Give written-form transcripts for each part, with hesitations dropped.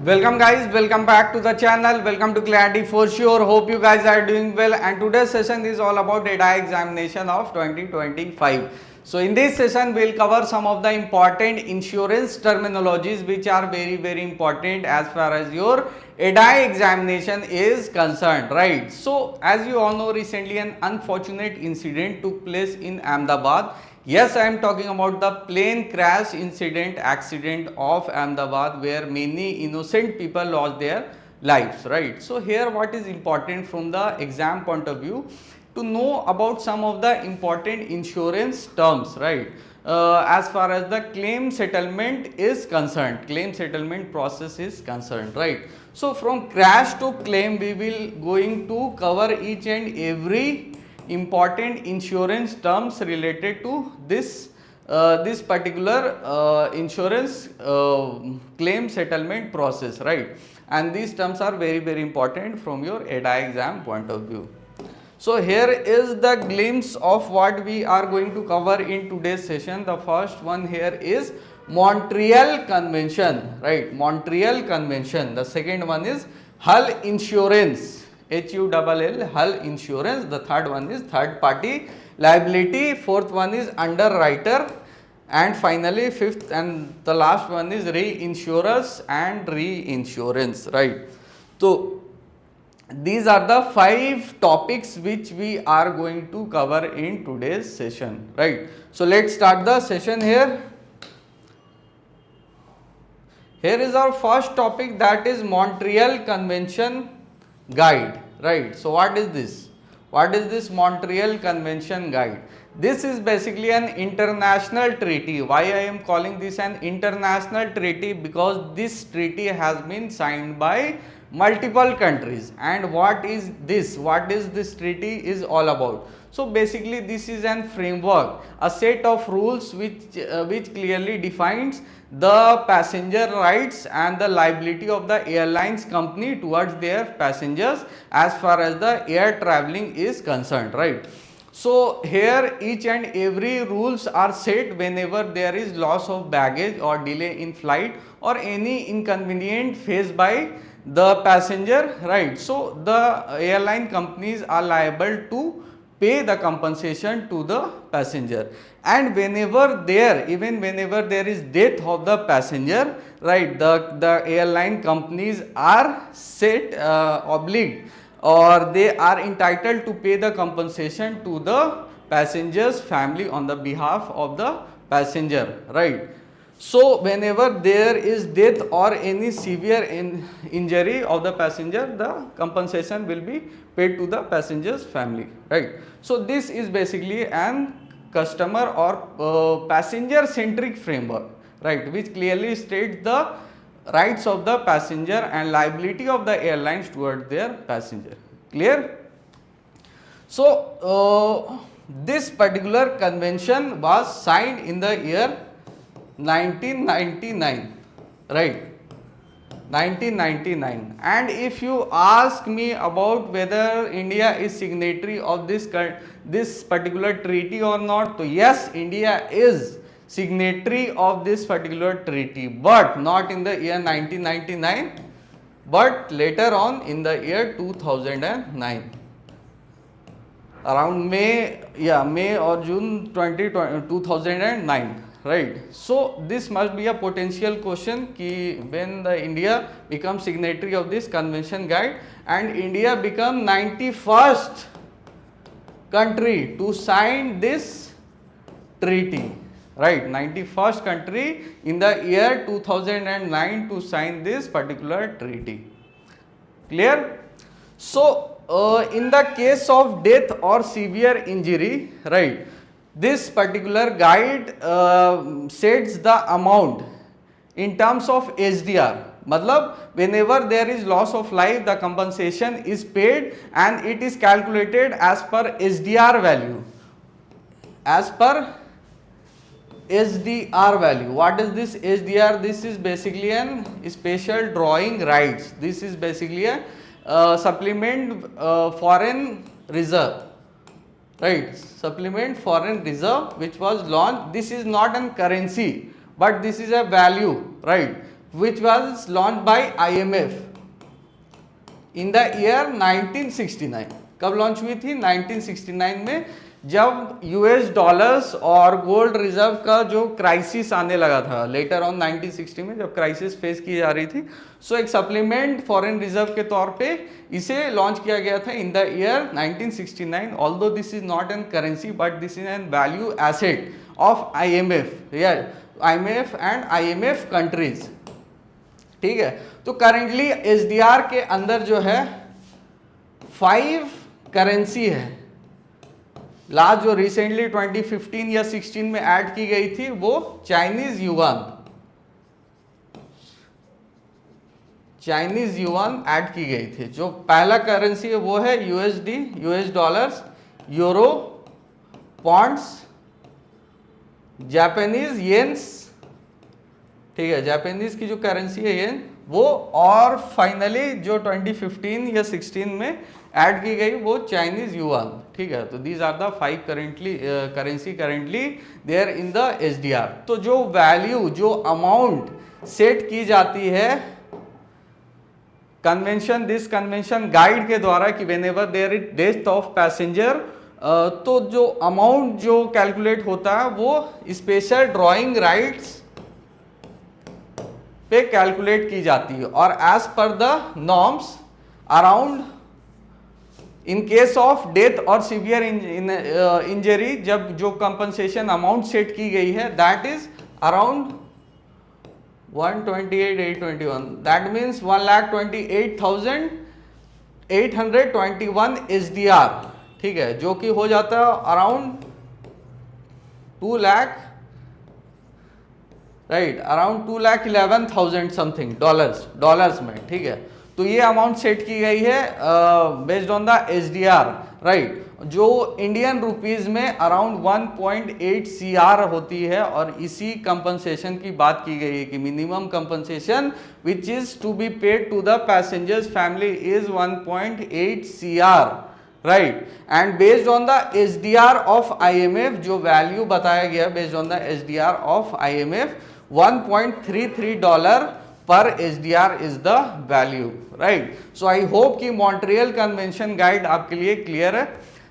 Welcome guys, welcome back to the channel, welcome to Clarity for sure. Hope you guys are doing well, and today's session is all about data examination of 2025. So in this session we'll cover some of the important insurance terminologies which are very important as far as your ADI examination is concerned, right? So as you all know, recently an unfortunate incident took place in Ahmedabad. Yes, I am talking about the plane crash accident of Ahmedabad, where many innocent people lost their lives, right? So here what is important from the exam point of view, to know about some of the important insurance terms, right? As far as the claim settlement is concerned, claim settlement process is concerned, right? So from crash to claim, we will going to cover each and every important insurance terms related to this this particular insurance claim settlement process, right? And these terms are very important from your ADI exam point of view. So here is the glimpse of what we are going to cover in today's session. The first one here is Montreal Convention, right? Montreal Convention. The second one is Hull Insurance, HULL, Hull Insurance. The third one is third party liability. Fourth one is underwriter, and finally fifth and the last one is reinsurers and reinsurance, right? So these are the 5 topics which we are going to cover in today's session, right? So let's start the session here. Here is our first topic, that is Montreal Convention Guide, right? So what is this? What is this Montreal Convention Guide? This is basically an international treaty. Why I am calling this an international treaty? Because this treaty has been signed by multiple countries. And what is this? What is this treaty is all about? So basically this is an framework, a set of rules which clearly defines the passenger rights and the liability of the airlines company towards their passengers as far as the air traveling is concerned, right? So here each and every rules are set whenever there is loss of baggage or delay in flight or any inconvenience faced by the passenger, right? So the airline companies are liable to pay the compensation to the passenger, and whenever there is death of the passenger, right, the airline companies are set obliged, or they are entitled to pay the compensation to the passenger's family on the behalf of the passenger, right? So whenever there is death or any severe injury of the passenger, the compensation will be paid to the passenger's family, right? So this is basically an customer or passenger centric framework, right, which clearly states the rights of the passenger and liability of the airlines towards their passenger. Clear? So this particular convention was signed in the year 1999, right? 1999. And if you ask me about whether India is signatory of this particular treaty or not, so yes, India is signatory of this particular treaty, but not in the year 1999, but later on in the year 2009, around May or June 2009, right? So this must be a potential question ki when the India becomes signatory of this convention guide, and India become 91st country to sign this treaty, right? 91st country in the year 2009 to sign this particular treaty. Clear? So in the case of death or severe injury, right, this particular guide sets the amount in terms of HDR. Matlab, whenever there is loss of life, the compensation is paid and it is calculated as per HDR value. As per HDR value. What is this HDR? This is basically an special drawing rights. This is basically a supplement foreign reserve, right? Supplement foreign reserve which was launched. This is not an currency, but this is a value, right? which was launched by IMF in the year 1969. कब launch हुई थी? 1969 में, जब US dollars और gold reserve का जो crisis आने लगा था लेटर ऑन 1960 में, जब क्राइसिस फेस की जा रही थी, सो एक सप्लीमेंट फॉरेन रिजर्व के तौर पे इसे लॉन्च किया गया था in the year 1969. Although this is not an currency but this is an value asset of IMF, IMF and IMF countries. ठीक है, तो करेंटली SDR के अंदर जो है 5 करेंसी है. लास्ट जो रिसेंटली 2015 या 16 में ऐड की गई थी वो चाइनीज युआन ऐड की गई थी. जो पहला करेंसी है वो है USD, US dollars, euro, pounds, Japanese yens. ठीक है, जापानीज की जो करेंसी है येन वो, और फाइनली जो 2015 या 16 में ऐड की गई वो चाइनीज युआन. ठीक है, तो these are the 5 currency currently there in the SDR. तो जो वैल्यू, जो अमाउंट सेट की जाती है कन्वेंशन, दिस कन्वेंशन गाइड के द्वारा कि whenever there is death of passenger, तो जो अमाउंट जो कैलकुलेट होता है वो स्पेशल ड्राइंग राइट्स पे कैलकुलेट की जाती है. और as per the norms around in case of death और सीवियर इंजरी, जब जो कंपनसेशन अमाउंट सेट की गई है that is around 128,821. That means 1,28,821 SDR. ठीक है, जो कि हो जाता है around 2 lakh, right, around 2,11,000 something dollars में. ठीक है, तो ये अमाउंट सेट की गई है based on the SDR, right, जो इंडियन रुपीज में अराउंड 1.8 CR होती है. और इसी कंपनसेशन की बात की गई है कि minimum compensation which is to be paid to the passenger's family is 1.8 CR, right. And based on the SDR of IMF, जो वैल्यू बताया गया based on the SDR of IMF, $1.33 per SDR is the value, right. So I hope कि Montreal convention guide आपके लिए clear है.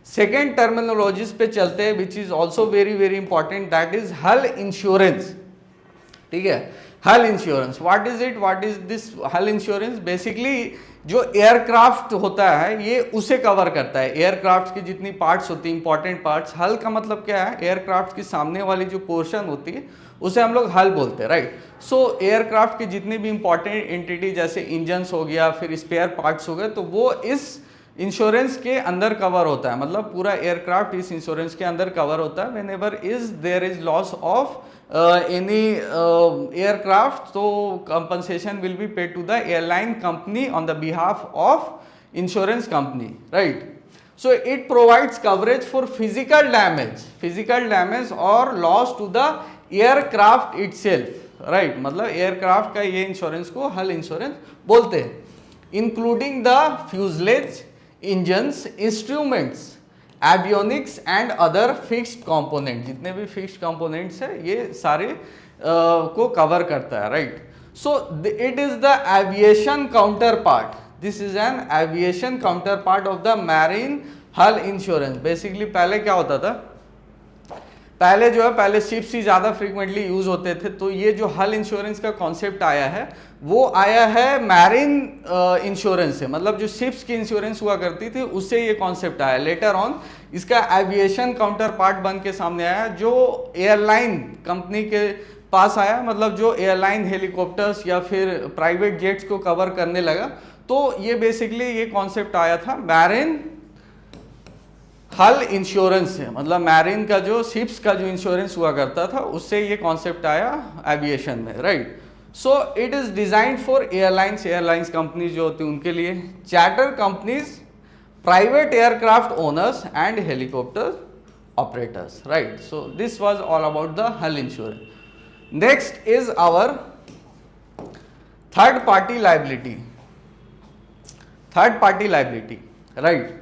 Second terminologies पे चलते हैं which is also very very important, that is हल इंश्योरेंस. ठीक है, हल insurance, what is it, what is this हल इंश्योरेंस? बेसिकली जो एयरक्राफ्ट होता है ये उसे कवर करता है. एयरक्राफ्ट की जितनी पार्ट्स होती हैं, इंपॉर्टेंट पार्ट्स, हल का मतलब क्या है? एयरक्राफ्ट की सामने वाली जो पोर्शन होती है उसे हम लोग हल बोलते हैं, राइट. सो एयरक्राफ्ट की जितनी भी इंपॉर्टेंट एंटिटी जैसे इंजन्स हो गया, फिर स्पेयर पार्ट्स हो गए, तो वो इस इंश्योरेंस के अंदर कवर होता है. मतलब पूरा एयरक्राफ्ट इस इंश्योरेंस के अंदर कवर होता है. Whenever is there is loss of any aircraft, तो compensation will be paid to the airline company on the behalf of insurance company, right. So it provides coverage for physical damage or loss to the aircraft itself, right. मतलब aircraft का ये insurance को हल insurance बोलते हैं. Including the fuselage, engines, instruments, avionics and other fixed component. जितने भी fixed components है ये सारे को कवर करता है, right. So it is the aviation counter part. This is an aviation counter part of the marine हल इंश्योरेंस. बेसिकली पहले क्या होता था, पहले जो है पहले शिप्स ही ज़्यादा फ्रीक्वेंटली यूज होते थे. तो ये जो हल इंश्योरेंस का कॉन्सेप्ट आया है वो आया है मैरीन इंश्योरेंस से. मतलब जो शिप्स की इंश्योरेंस हुआ करती थी उससे ये कॉन्सेप्ट आया. लेटर ऑन इसका एविएशन काउंटर पार्ट बन के सामने आया जो एयरलाइन कंपनी के पास आया. मतलब जो एयरलाइन हेलीकॉप्टर्स या फिर प्राइवेट जेट्स को कवर करने लगा. तो ये बेसिकली ये कॉन्सेप्ट आया था मैरीन हल इंश्योरेंस से. मतलब मैरीन का जो शिप्स का जो इंश्योरेंस हुआ करता था उससे ये कॉन्सेप्ट आया एविएशन में, right. So it is designed for airlines companies जो होती है उनके लिए, charter companies, private aircraft owners and helicopter operators, right. So this was all about the hull insurance. Next is our third party liability, right.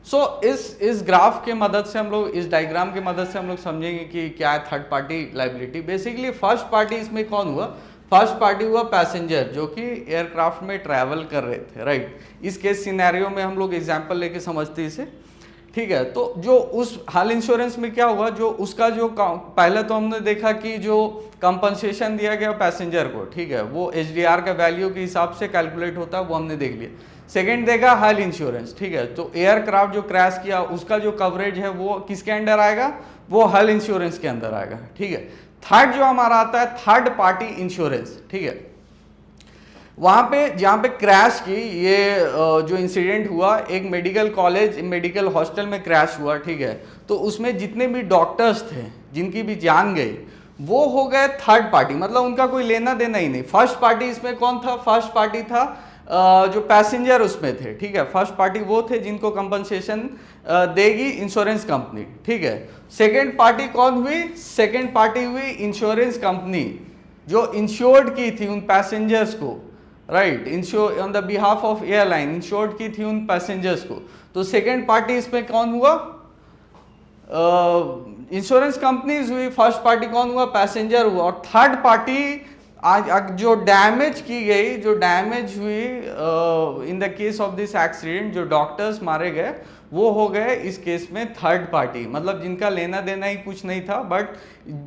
So इस graph के मदद से हम लोग, इस डायग्राम के मदद से हम लोग समझेंगे कि क्या है third party liability. Basically first party इसमें कौन हुआ? फर्स्ट पार्टी हुआ पैसेंजर जो कि एयरक्राफ्ट में ट्रैवल कर रहे थे, राइट। इस केस सिनेरियो में हम लोग एग्जांपल लेके समझते इसे, ठीक है। तो जो उस हेल्थ इंश्योरेंस में क्या हुआ, जो उसका जो पहले तो हमने देखा कि जो कंपनसेशन दिया गया पैसेंजर को, ठीक है, वो एचडीआर का वैल्यू के हिसाब से कैलकुलेट होता है, वो हमने देख लिया। सेकंड देखा हेल्थ इंश्योरेंस, ठीक है, तो एयरक्राफ्ट जो क्रैश किया उसका जो कवरेज है वो किसके अंडर आएगा, वो हेल्थ इंश्योरेंस के अंदर आएगा, ठीक है। थर्ड जो हमारा आता है थर्ड पार्टी इंश्योरेंस, ठीक है। वहां पे जहां पे क्रैश की ये जो इंसिडेंट हुआ, एक मेडिकल कॉलेज मेडिकल हॉस्टल में क्रैश हुआ, ठीक है। तो उसमें जितने भी डॉक्टर्स थे जिनकी भी जान गई वो हो गए थर्ड पार्टी, मतलब उनका कोई लेना देना ही नहीं। फर्स्ट पार्टी इसमें कौन था, फर्स्ट पार्टी था जो पैसेंजर उसमें थे, ठीक है। फर्स्ट पार्टी वो थे जिनको कंपनसेशन देगी इंश्योरेंस कंपनी, ठीक है। सेकेंड पार्टी कौन हुई, सेकेंड पार्टी हुई इंश्योरेंस कंपनी जो इंश्योर्ड की थी उन पैसेंजर्स को, right, ensure on the behalf of airline insured की थी उन पैसेंजर्स को। तो सेकेंड पार्टी इसमें कौन हुआ, इंश्योरेंस कंपनीज हुई। फर्स्ट पार्टी कौन हुआ, पैसेंजर हुआ। और थर्ड पार्टी आज जो डैमेज की गई, जो डैमेज हुई in the case of this accident, जो डॉक्टर्स मारे गए वो हो गए इस केस में थर्ड पार्टी, मतलब जिनका लेना देना ही कुछ नहीं था, but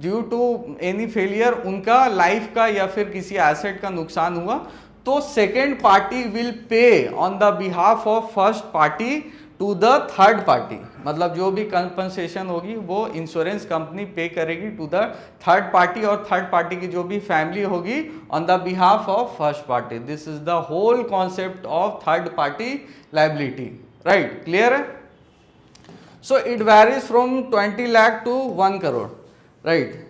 due to any failure उनका लाइफ का या फिर किसी एसेट का नुकसान हुआ, तो second party will pay on the behalf of first party to the third party, मतलब जो भी कंपनसेशन होगी वो इंश्योरेंस कंपनी पे करेगी टू द थर्ड पार्टी, और थर्ड पार्टी की जो भी फैमिली होगी on the behalf of first party. This is the whole concept of third party liability, right, clear है। So it varies from 20 lakh to 1 crore, right.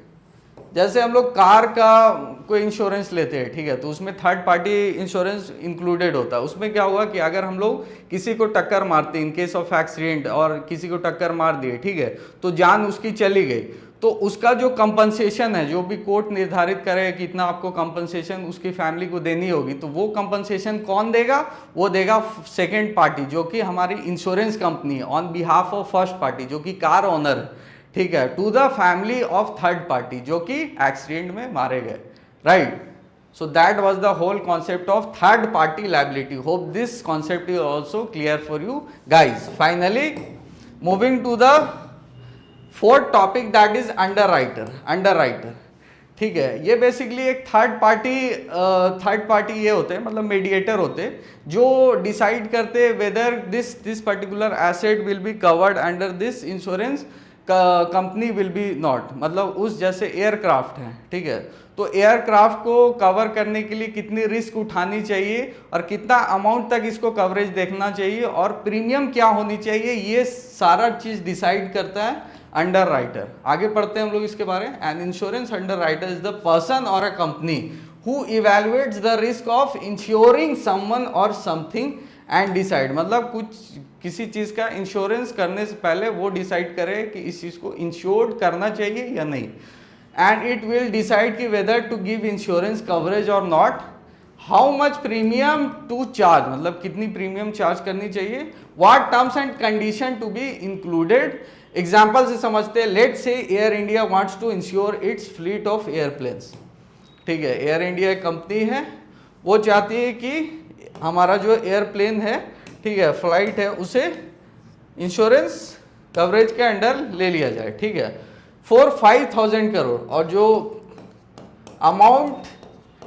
जैसे हम लोग कार का कोई इंश्योरेंस लेते हैं, ठीक है, तो उसमें थर्ड पार्टी इंश्योरेंस इंक्लूडेड होता है। उसमें क्या हुआ कि अगर हम लोग किसी को टक्कर मारते इन केस ऑफ एक्सीडेंट और किसी को टक्कर मार दिए, ठीक है, तो जान उसकी चली गई, तो उसका जो कंपनसेशन है, जो भी कोर्ट निर्धारित करे कि इतना आपको कंपनसेशन उसकी फैमिली को देनी होगी, तो वो कंपनसेशन कौन देगा, वो देगा सेकेंड पार्टी जो कि हमारी insurance company on behalf of first party जो कि कार ओनर, ठीक है, to the family of third party जो कि एक्सीडेंट में मारे गए, right. So that was the whole concept of third party liability. Hope this concept is also clear for you guys. Finally, moving to the fourth topic, that is underwriter. Underwriter, ठीक है, ये basically एक third party ये होते हैं, मतलब mediator होते हैं जो डिसाइड करते हैं whether this particular asset will be covered under this insurance company will be not, मतलब उस जैसे एयरक्राफ्ट है, ठीक है, तो एयरक्राफ्ट को कवर करने के लिए कितनी रिस्क उठानी चाहिए और कितना अमाउंट तक इसको कवरेज देखना चाहिए और प्रीमियम क्या होनी चाहिए, ये सारा चीज डिसाइड करता है अंडर राइटर। आगे पढ़ते हैं हम लोग इसके बारे में। An insurance underwriter is the person or a company who evaluates the risk of insuring someone or something and decide, मतलब किसी चीज का इंश्योरेंस करने से पहले वो डिसाइड करे कि इस चीज को इंश्योर्ड करना चाहिए या नहीं, एंड इट विल डिसाइड कि whether to give insurance coverage or not, how much premium to charge, मतलब कितनी प्रीमियम चार्ज करनी चाहिए, what terms and condition to be included. Example से समझते हैं, let say air India wants to insure its fleet of airplanes, ठीक है, air India एक कंपनी है, वो चाहती है कि हमारा जो एयरप्लेन है, ठीक है, फ्लाइट है, उसे इंश्योरेंस कवरेज के अंडर ले लिया जाए, ठीक है, फॉर 5,000 करोड़, और जो अमाउंट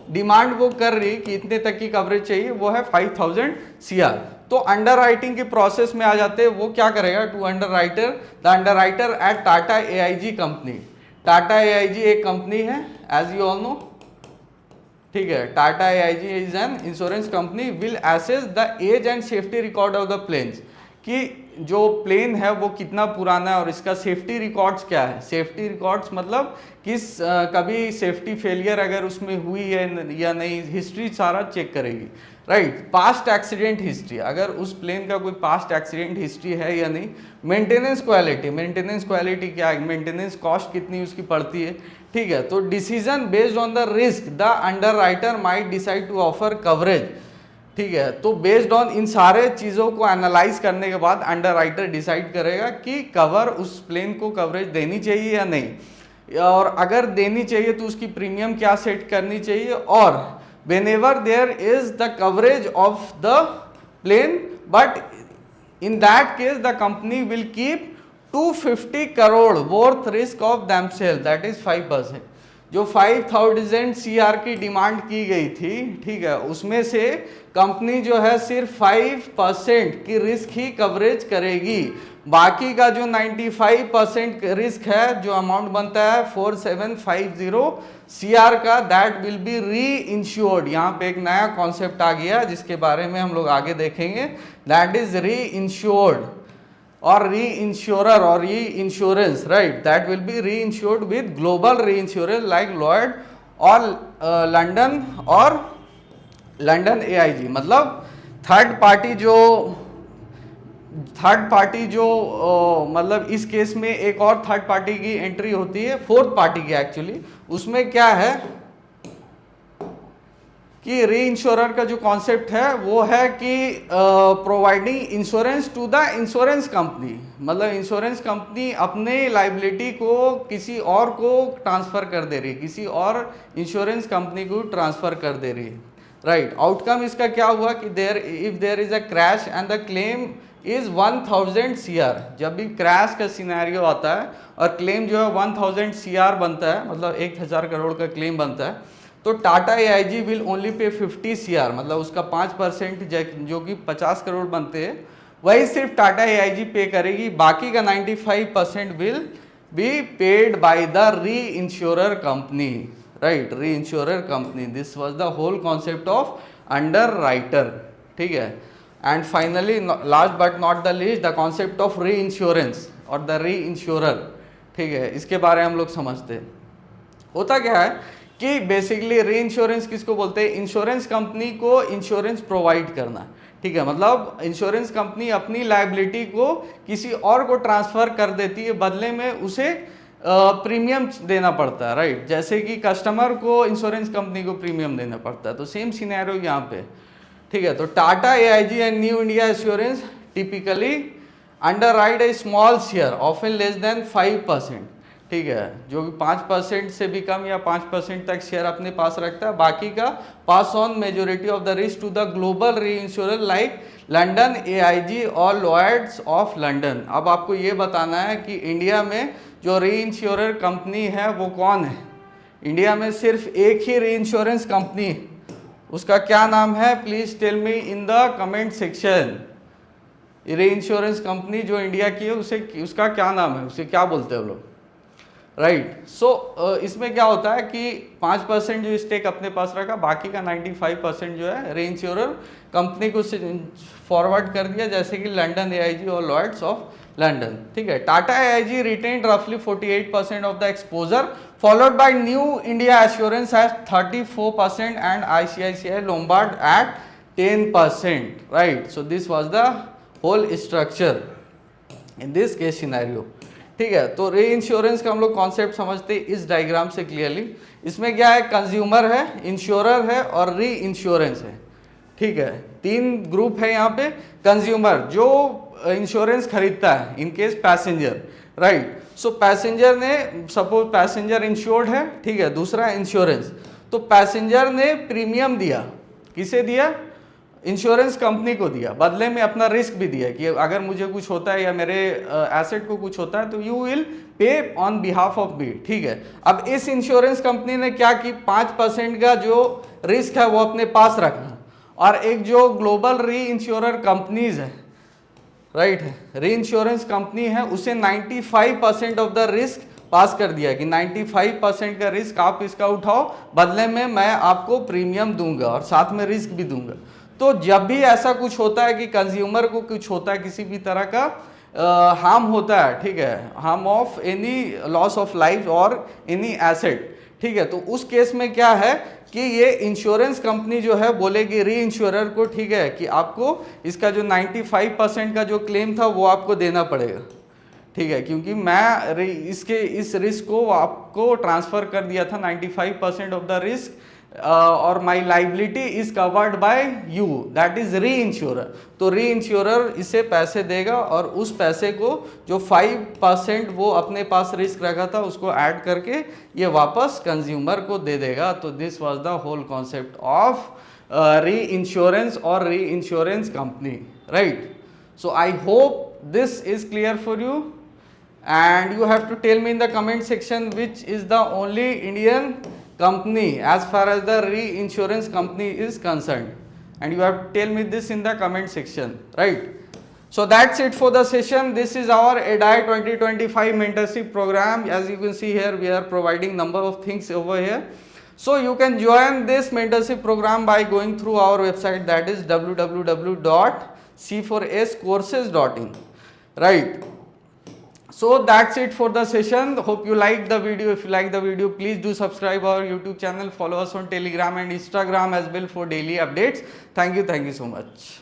डिमांड वो कर रही कि इतने तक की कवरेज चाहिए वो है 5,000 CR। तो अंडर राइटिंग के प्रोसेस में आ जाते हैं, वो क्या करेगा, to underwriter the underwriter at Tata AIG कंपनी। टाटा AIG एक कंपनी है एज यू ऑल नो, ठीक है, Tata AIG is an insurance company, will assess the age and safety record of the planes, कि जो प्लेन है वो कितना पुराना है और इसका सेफ्टी रिकॉर्ड्स क्या है। सेफ्टी रिकॉर्ड्स मतलब कभी सेफ्टी फेलियर अगर उसमें हुई है या नहीं, हिस्ट्री सारा चेक करेगी, राइट। पास्ट एक्सीडेंट हिस्ट्री, अगर उस प्लेन का कोई पास्ट एक्सीडेंट हिस्ट्री है या नहीं। मेंटेनेंस क्वालिटी क्या है, मेंटेनेंस कॉस्ट कितनी उसकी पड़ती है, ठीक है। तो decision based on the risk the underwriter might decide to offer coverage, ठीक है। तो बेस्ड ऑन इन सारे चीज़ों को एनालाइज करने के बाद अंडर राइटर डिसाइड करेगा कि कवर उस प्लेन को कवरेज देनी चाहिए या नहीं। और अगर देनी चाहिए तो उसकी प्रीमियम क्या सेट करनी चाहिए, और whenever there is the coverage of the plane, but in that case the company will keep 250 crore worth risk of themselves, that is 5%। जो 5000 CR की डिमांड की गई थी, ठीक है, उसमें से कंपनी जो है सिर्फ 5% की रिस्क ही कवरेज करेगी। बाकी का जो 95% रिस्क है, जो अमाउंट बनता है 4750 CR का, दैट विल बी री इंश्योर्ड। यहाँ पे एक नया कॉन्सेप्ट आ गया जिसके बारे में हम लोग आगे देखेंगे, दैट इज री insured or reinsurer or reinsurance, right? That will be reinsured with global reinsurers like Lloyd or London or London AIG। मतलब थर्ड पार्टी जो मतलब इस केस में एक और थर्ड पार्टी की एंट्री होती है, फोर्थ पार्टी की एक्चुअली। उसमें क्या है कि री इंश्योरर का जो कॉन्सेप्ट है वो है कि providing insurance to the insurance company. मतलब इंश्योरेंस कंपनी अपने लाइबिलिटी को किसी और को ट्रांसफ़र कर दे रही है, किसी और इंश्योरेंस कंपनी को ट्रांसफ़र कर दे रही है, राइट। आउटकम इसका क्या हुआ कि if there is a crash and the claim is 1000 CR। जब भी क्रैश का सिनेरियो आता है और क्लेम जो है 1000 CR बनता है, मतलब 1000 करोड़ का क्लेम बनता है, तो Tata AIG will only pay 50 CR, मतलब उसका 5% जो कि 50 करोड़ बनते हैं वही सिर्फ टाटा AIG पे करेगी। बाकी का 95% will be paid by the reinsurer company, right, reinsurer company. This was the whole concept of underwriter, ठीक है। And finally last but not the least, the concept of reinsurance और the reinsurer, ठीक है। इसके बारे में हम लोग समझते हैं। होता क्या है कि बेसिकली री इंश्योरेंस किसको बोलते हैं? इंश्योरेंस कंपनी को इंश्योरेंस प्रोवाइड करना, ठीक है। मतलब इंश्योरेंस कंपनी अपनी लायबिलिटी को किसी और को ट्रांसफ़र कर देती है, बदले में उसे प्रीमियम देना पड़ता है, राइट। जैसे कि कस्टमर को इंश्योरेंस कंपनी को प्रीमियम देना पड़ता है, तो सेम सिनेरियो यहाँ पे, ठीक है। तो Tata AIG and new India assurance typically underwrite A small share often less than 5%, ठीक है, जो कि 5% से भी कम या 5% तक शेयर अपने पास रखता है। बाकी का pass on majority of the risk to the global reinsurer like London AIG और लॉयड्स ऑफ लंडन। अब आपको ये बताना है कि इंडिया में जो री इंश्योरर कंपनी है वो कौन है। इंडिया में सिर्फ एक ही री इंश्योरेंस कंपनी है, उसका क्या नाम है? Please tell me in the comment section. Reinsurance company जो इंडिया की है उसका क्या नाम है, उसे क्या बोलते हैं लोग, राइट। सो इसमें क्या होता है कि 5% जो स्टेक अपने पास रखा, बाकी का 95% जो है री इंश्योरर कंपनी को फॉरवर्ड कर दिया, जैसे कि लंडन AIG और लॉयड्स ऑफ लंडन, ठीक है। टाटा AIG रिटेन्ड रफली 48% of the exposure, followed by New India Assurance at 34% and ICICI Lombard at 10%, right. So this was the whole structure in this case scenario, ठीक है। तो री insurance का हम लोग कॉन्सेप्ट समझते हैं इस डायग्राम से क्लियरली। इसमें क्या है? कंज्यूमर है, इंश्योरर है और री इंश्योरेंस है, ठीक है। तीन ग्रुप है यहाँ पे। कंज्यूमर जो इंश्योरेंस खरीदता है in case passenger, right. So passenger ने, सपोज पैसेंजर इंश्योर्ड है, ठीक है, दूसरा इंश्योरेंस। तो पैसेंजर ने प्रीमियम दिया, किसे दिया? इंश्योरेंस कंपनी को दिया, बदले में अपना रिस्क भी दिया कि अगर मुझे कुछ होता है या मेरे एसेट को कुछ होता है तो you will pay on behalf of me, ठीक है। अब इस इंश्योरेंस कंपनी ने क्या की, 5% का जो रिस्क है वो अपने पास रखा, और एक जो ग्लोबल री इंश्योरर कंपनीज है, राइट, री इंश्योरेंस कंपनी है, उसे 95% ऑफ द रिस्क पास कर दिया कि 95% का रिस्क आप इसका उठाओ, बदले में मैं आपको प्रीमियम दूंगा और साथ में रिस्क भी दूंगा। तो जब भी ऐसा कुछ होता है कि कंज्यूमर को कुछ होता है, किसी भी तरह का हार्म होता है, ठीक है, harm of any loss of life और एनी एसेट, ठीक है, तो उस केस में क्या है कि ये इंश्योरेंस कंपनी जो है बोलेगी री इंश्योरर को, ठीक है, कि आपको इसका जो 95% का जो क्लेम था वो आपको देना पड़ेगा, ठीक है, क्योंकि मैं इस रिस्क को आपको ट्रांसफ़र कर दिया था, 95% ऑफ द रिस्क और my liability is covered by you, that is री इंश्योरर। तो री इंश्योरर इसे पैसे देगा और उस पैसे को जो 5% वो अपने पास रिस्क रखा था उसको ऐड करके ये वापस कंज्यूमर को दे देगा। तो this was the whole concept of reinsurance और reinsurance company, right. So I hope this is clear for you, and you have to tell me in the comment section which is the only Indian company as far as the reinsurance company is concerned, and you have to tell me this in the comment section, right. So that's it for the session. This is our ADI 2025 mentorship program. As you can see here, we are providing number of things over here. So you can join this mentorship program by going through our website, that is www.c4scourses.in, right. So that's it for the session. Hope you liked the video. If you like the video, please do subscribe our YouTube channel, follow us on Telegram and Instagram as well for daily updates. Thank you so much.